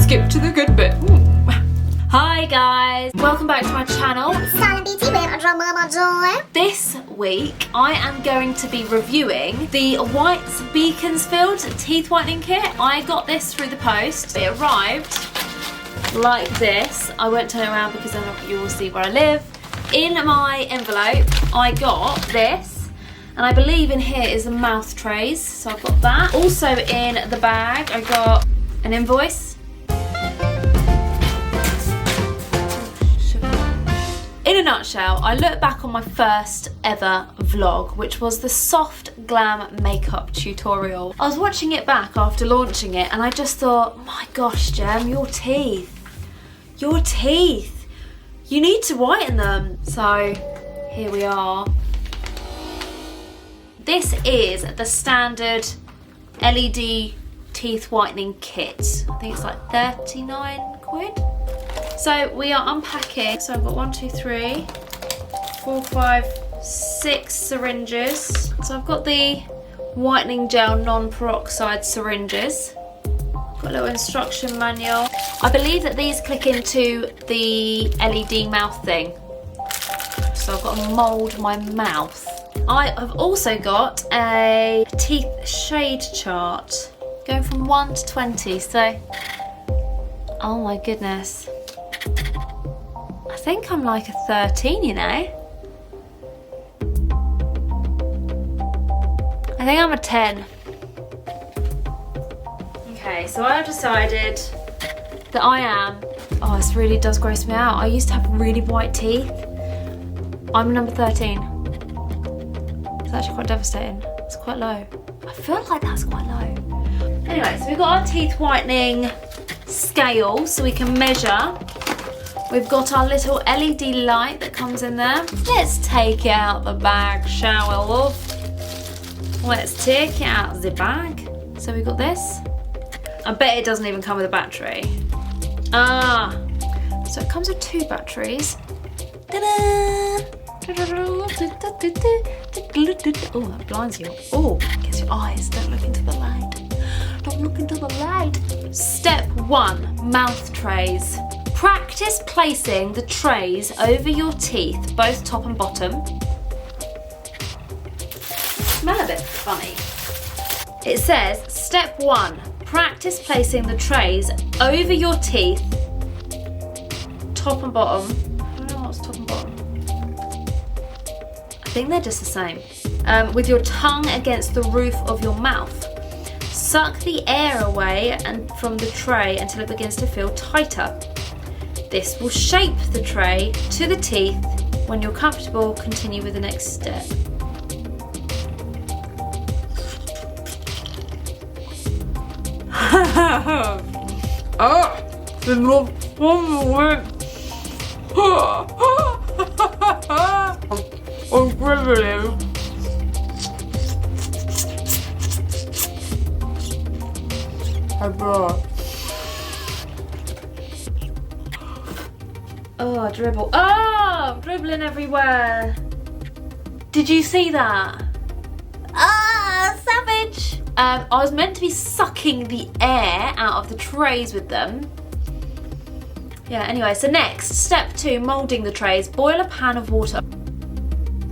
skip to the good bit. Hi guys, welcome back to my channel. Beauty with Jemima Joy. This week I am going to be reviewing the White's Beaconsfield Teeth Whitening Kit. I got this through the post. It arrived like this. I won't turn it around because then you will see where I live. In my envelope I got this, and I believe in here is the mouth trays, so I've got that. Also in the bag I got an invoice. In a nutshell, I look back on my first ever vlog, which was the soft glam makeup tutorial. I was watching it back after launching it and I just thought, my gosh, Jem, your teeth, you need to whiten them. So here we are. This is the standard LED teeth whitening kit. I think it's like 39 quid. So we are unpacking. So I've got 1, 2, 3, 4, 5, 6 syringes. So I've got the whitening gel non-peroxide syringes. Got a little instruction manual. I believe that these click into the LED mouth thing. So I've got to mould my mouth. I have also got a teeth shade chart going from 1 to 20. So, oh my goodness. I think I'm like a 13, you know? I think I'm a 10. Okay, so I have decided that I am... Oh, this really does gross me out. I used to have really white teeth. I'm number 13. It's actually quite devastating. It's quite low. I feel like that's quite low. Anyway, so we've got our teeth whitening scale so we can measure. We've got our little LED light that comes in there. Let's take out the bag, shall we, love? Let's take it out of the bag. So we've got this. I bet it doesn't even come with a battery. So it comes with 2 batteries. Ta-da! Oh, that blinds you. Oh, gets your eyes. Don't look into the light. Don't look into the light. Step 1, mouth trays. Practice placing the trays over your teeth, both top and bottom. Smell a bit funny. It says, step 1, practice placing the trays over your teeth, top and bottom. I don't know what's top and bottom. I think they're just the same. With your tongue against the roof of your mouth. Suck the air away from the tray until it begins to feel tighter. This will shape the tray to the teeth. When you're comfortable, continue with the next step. I'm dribbling. Oh, dribble. Oh, I'm dribbling everywhere. Did you see that? Ah, savage. I was meant to be sucking the air out of the trays with them. Yeah, anyway, so next, step 2, moulding the trays. Boil a pan of water.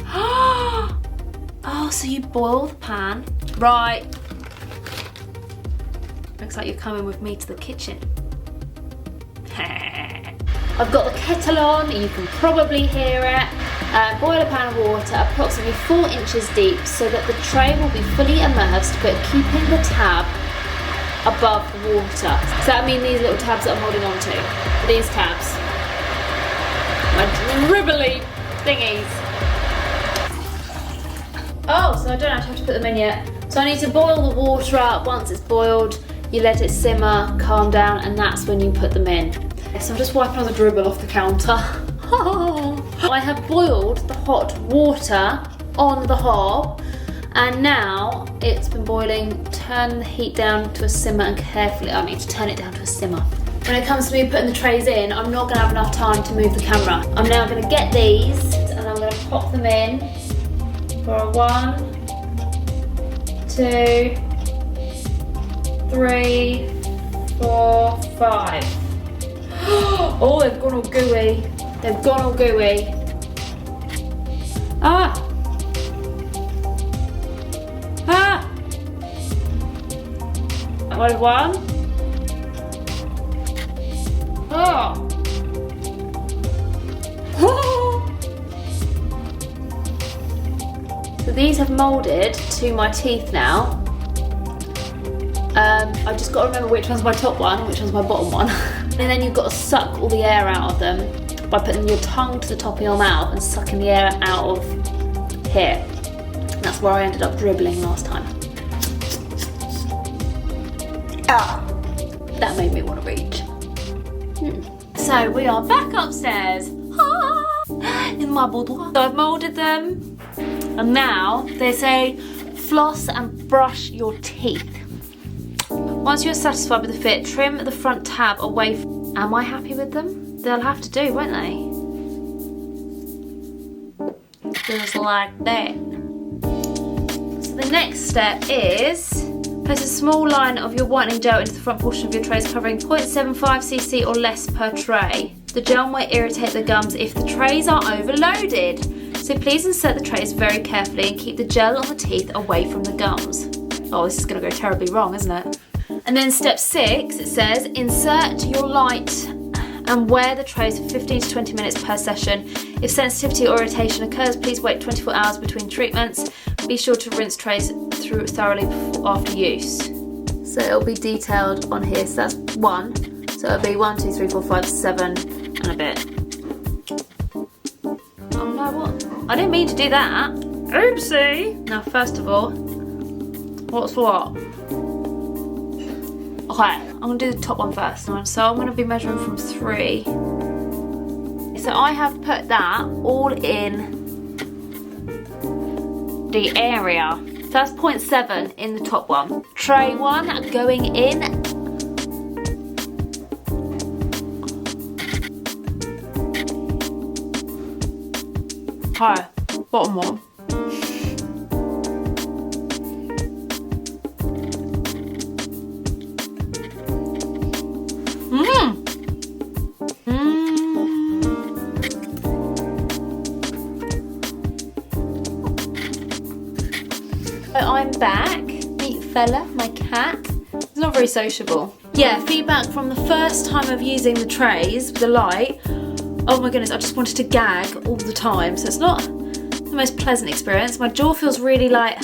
Oh, so you boil the pan. Right. Looks like you're coming with me to the kitchen. I've got the kettle on, you can probably hear it. Boil a pan of water approximately 4 inches deep so that the tray will be fully immersed, but keeping the tab above the water. Does that mean these little tabs that I'm holding on to? These tabs. My dribbly thingies. Oh, so I don't actually have to put them in yet. So I need to boil the water up. Once it's boiled, you let it simmer, calm down, and that's when you put them in. So I'm just wiping all the dribble off the counter. I have boiled the hot water on the hob, and now it's been boiling. Turn the heat down to a simmer and carefully, I need to turn it down to a simmer. When it comes to me putting the trays in, I'm not gonna have enough time to move the camera. I'm now gonna get these and I'm gonna pop them in for a 1, 2, 3, 4, 5. Oh, they've gone all gooey. They've gone all gooey. Ah! Ah! That one. Oh! So these have moulded to my teeth now. I just got to remember which one's my top one and which one's my bottom one. And then you've got to suck all the air out of them by putting your tongue to the top of your mouth and sucking the air out of here. And that's where I ended up dribbling last time. That made me want to reach. So we are back upstairs in my boudoir. So I've moulded them and now they say floss and brush your teeth. Once you're satisfied with the fit, trim the front tab away Am I happy with them? They'll have to do, won't they? Just like that. So the next step is place a small line of your whitening gel into the front portion of your trays covering 0.75cc or less per tray. The gel might irritate the gums if the trays are overloaded. So please insert the trays very carefully and keep the gel on the teeth away from the gums. Oh, this is going to go terribly wrong, isn't it? And then step 6, it says insert your light and wear the trays for 15 to 20 minutes per session. If sensitivity or irritation occurs, please wait 24 hours between treatments. Be sure to rinse trays through thoroughly after use. So it'll be detailed on here. So that's 1. So it'll be 1, 2, 3, 4, 5, 7 and a bit. Oh no, what? I didn't mean to do that. Oopsie! Now first of all, what's what? Okay, I'm going to do the top one first. So I'm going to be measuring from 3. So I have put that all in the area. So that's 0.7 in the top one. Tray 1 going in. Okay, bottom one. I'm back. Meet Fella, my cat. He's not very sociable. Yeah, feedback from the first time of using the trays with the light. Oh my goodness, I just wanted to gag all the time. So it's not the most pleasant experience. My jaw feels really like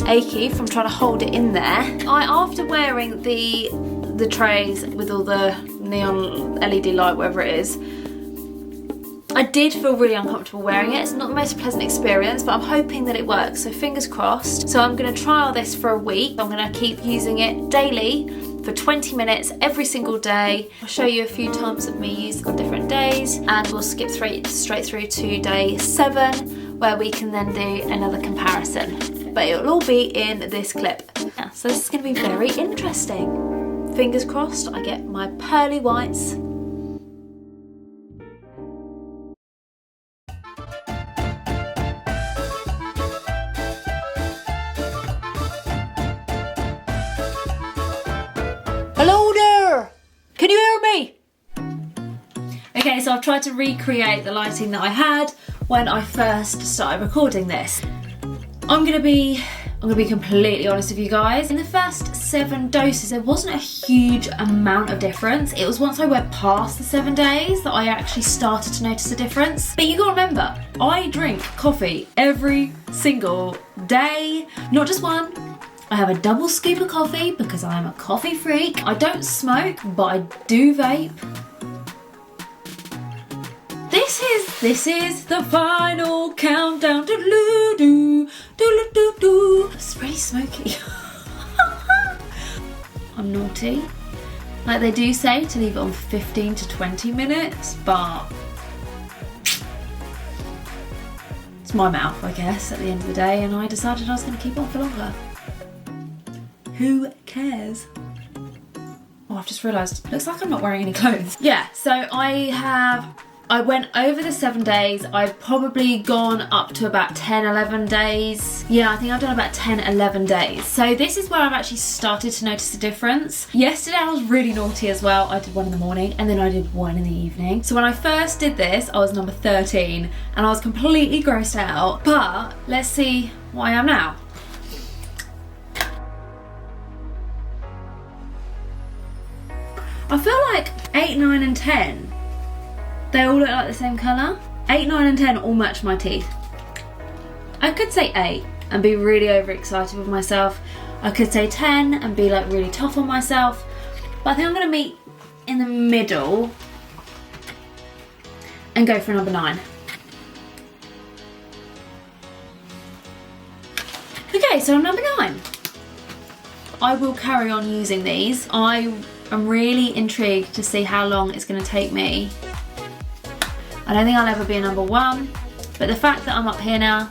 achy from trying to hold it in there. After wearing the trays with all the neon LED light, whatever it is, I did feel really uncomfortable wearing it. It's not the most pleasant experience, but I'm hoping that it works, so fingers crossed. So I'm going to trial this for a week. I'm going to keep using it daily for 20 minutes every single day. I'll show you a few times of me using on different days, and we'll skip straight through to day 7, where we can then do another comparison. But it'll all be in this clip. Yeah, so this is going to be very interesting. Fingers crossed I get my pearly whites. Hello there! Can you hear me? Okay, so I've tried to recreate the lighting that I had when I first started recording this. I'm gonna be completely honest with you guys. In the first 7 doses, there wasn't a huge amount of difference. It was once I went past the 7 days that I actually started to notice a difference. But you gotta remember, I drink coffee every single day, not just one. I have a double scoop of coffee because I'm a coffee freak. I don't smoke, but I do vape. This is the final countdown. It's pretty smoky. I'm naughty. Like they do say to leave it on 15 to 20 minutes, but it's my mouth, I guess, at the end of the day, and I decided I was going to keep on for longer. Who cares? Oh, I've just realised, looks like I'm not wearing any clothes. Yeah, so I have I went over the 7 days. I've probably gone up to about 10, 11 days. Yeah, I think I've done about 10, 11 days. So this is where I've actually started to notice a difference. Yesterday I was really naughty as well. I did one in the morning and then I did one in the evening. So when I first did this, I was number 13 and I was completely grossed out. But let's see what I am now. I feel like 8, 9 and 10, they all look like the same colour. 8, 9 and 10 all match my teeth. I could say 8 and be really overexcited with myself. I could say 10 and be like really tough on myself. But I think I'm going to meet in the middle and go for number 9. Okay, so number 9. I will carry on using these. I'm really intrigued to see how long it's going to take me. I don't think I'll ever be a number 1, but the fact that I'm up here now,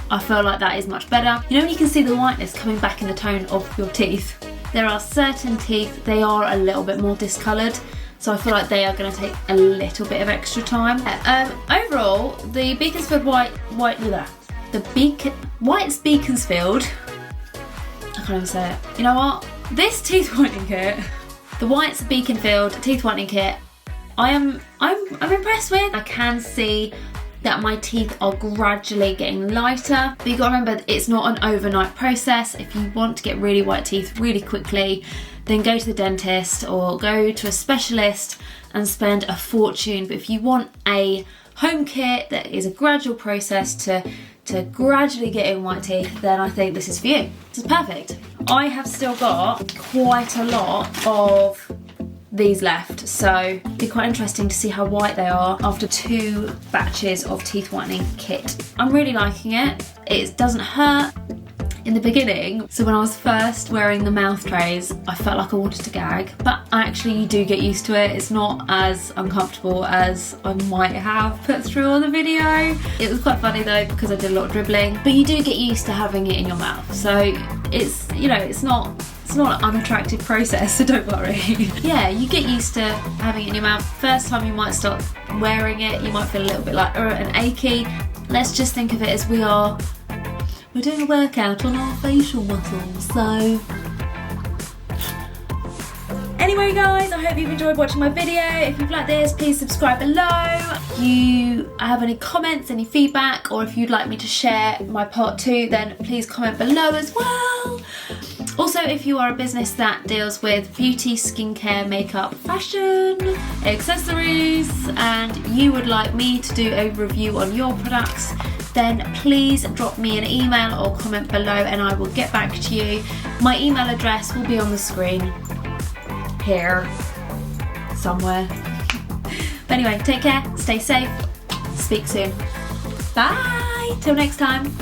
I feel like that is much better. You know when you can see the whiteness coming back in the tone of your teeth? There are certain teeth, they are a little bit more discoloured, so I feel like they are going to take a little bit of extra time. Overall, the Beaconsfield White's Beaconsfield, I can't even say it. You know what? This teeth whitening kit, the White's Beaconsfield Teeth Whitening Kit, I'm impressed with. I can see that my teeth are gradually getting lighter, but you've got to remember it's not an overnight process. If you want to get really white teeth really quickly, then go to the dentist or go to a specialist and spend a fortune. But if you want a home kit that is a gradual process to gradually get in white teeth, then I think this is for you. This is perfect. I have still got quite a lot of these left, so it'll be quite interesting to see how white they are after 2 batches of teeth whitening kit. I'm really liking it. It doesn't hurt in the beginning. So when I was first wearing the mouth trays, I felt like I wanted to gag, but actually you do get used to it. It's not as uncomfortable as I might have put through on the video. It was quite funny though because I did a lot of dribbling, but you do get used to having it in your mouth. So it's, you know, it's not an unattractive process, so don't worry. Yeah, you get used to having it in your mouth. First time you might start wearing it, you might feel a little bit like and achy. Let's just think of it as we're doing a workout on our facial muscles, so. Anyway guys, I hope you've enjoyed watching my video. If you've liked this, please subscribe below. If you have any comments, any feedback, or if you'd like me to share my part 2, then please comment below as well. Also, if you are a business that deals with beauty, skincare, makeup, fashion, accessories, and you would like me to do a review on your products, then please drop me an email or comment below and I will get back to you. My email address will be on the screen here somewhere. But anyway, take care, stay safe, speak soon. Bye, till next time.